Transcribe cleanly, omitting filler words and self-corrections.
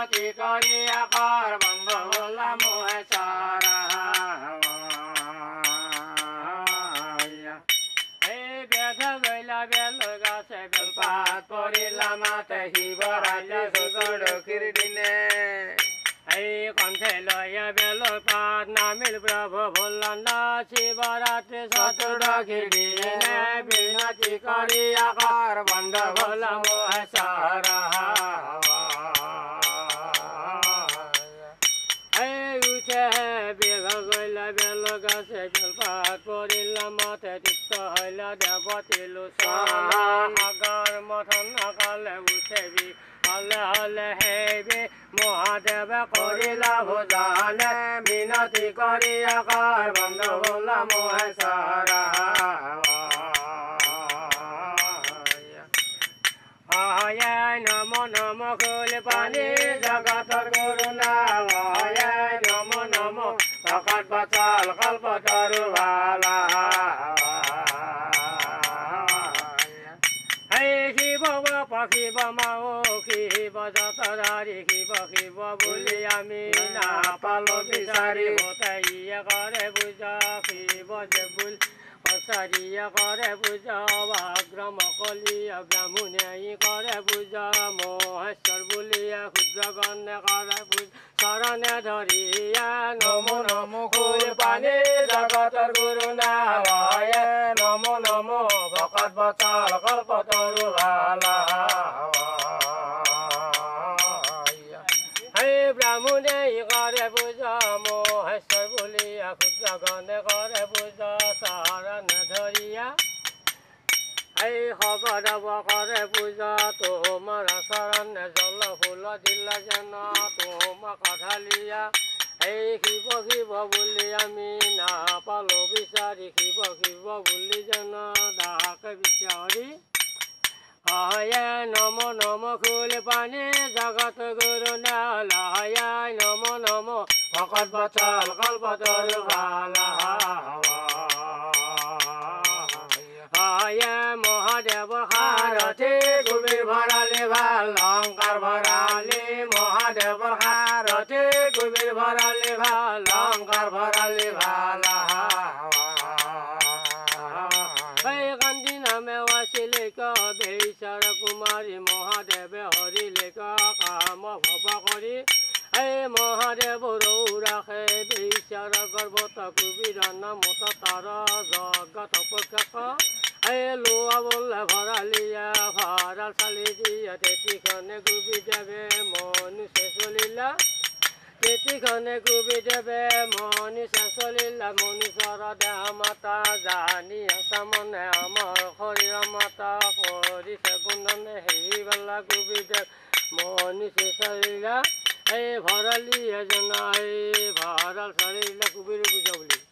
মিনতি করি আকার বন্ধ হলাম সারা এই বেধা গইলা বেল গাছে বেলপাত পড়িলাম মাতে শিবরাত্রি চতুর্দশীর দিনে এই কণ্ঠে লয়া বেল পাত নামিল প্রভু ভোলানাথ শিবরাত্রি চতুর্দশীর দিনে মিনতি করি আকার বন্ধ হলাম সারা বেঘা গইলা বেল গাছে বেলপাত পড়িলাম মাতে তিক্ত হইলা দেবতী লোচনা আগর মথন আকালে উঠেবি হলে হলে হেবি মহাদেবে করিলা ভোজানে মিনতি করি আকার বন্ধ হলাম সারা নম নম কুল পানি জগতর করুণা নম নম ভকত বচল কল্পতরু ভালা হে শিব শিব মাও শিব যতরারি শিব শিব বুলি আমি নাপালো বিচাৰি হতাইয়া কৰে পূজা শিৱ যে বুল সঁচাৰিয়া কৰে পূজা বাগ্ৰম কলিয়া ব্ৰাহ্মণে কৰে পূজা মহেশ্বৰ বুলিয়া ক্ষুদ্ৰগণে কৰে পূজা চৰণে ধৰিয়া নম নম কুল পানী জগতৰ গুৰু নায় নম নম ভকত বচল কল্পতৰু ভালা হে ব্ৰাহ্মণে কৰে পূজা মহেশ্বৰ বুলিয়া ক্ষুদ্ৰগণে কৰে পূজা চৰণে ধৰিয়া এই শবদেৱ কৰে পূজা তোমাৰ চৰণে জল ফুল দিলা যেন তোমাক ঢালিয়া এই শিৱ শিৱ বুলি আমি নাপালো বিচাৰি শিৱ শিৱ বুলি যেন দাকে বিচাৰি নম নম কুল পানী জগত গুৰু নায় নম নম ভকত বচল কল্পতৰু ভালা মহাদেৱ সাৰথি কুবিৰ ভৰালি ভাল লংকাৰ ভৰালি মহাদেৱৰ সাৰথি কুবিৰ ভৰালি ভাল লংকাৰ ভৰালি ভালা কান্দি নামে ৱাচিলিক বেইচাৰ কুমাৰী মহাদেৱে হৰিলিক কাম ভৱ কৰি এই মহাদেৱ ৰৌৰাখে বেইচাৰ গৰ্ভত কুবিৰ নামত তাৰ জগত উপেক্ষক এই লোৱা বোলে ভৰালিয়া ভঁৰাল চালি দিয়া তেতিখনে কুবিদেৱে মনুষ্য চলিলা তেতিখনে কুবিদেৱে মনুষ্য চলিলা মনুষ্যৰ দেহ মাতা জানি আছা মনে আমাৰ শৰীৰ মাতা কৰিছে গুণনে সেইবেলা কুবিদেৱ মনুষ্য চলিলা এই ভঁৰালি এজনা এই ভঁৰাল চলিলা কুবিৰ পূজা বুলি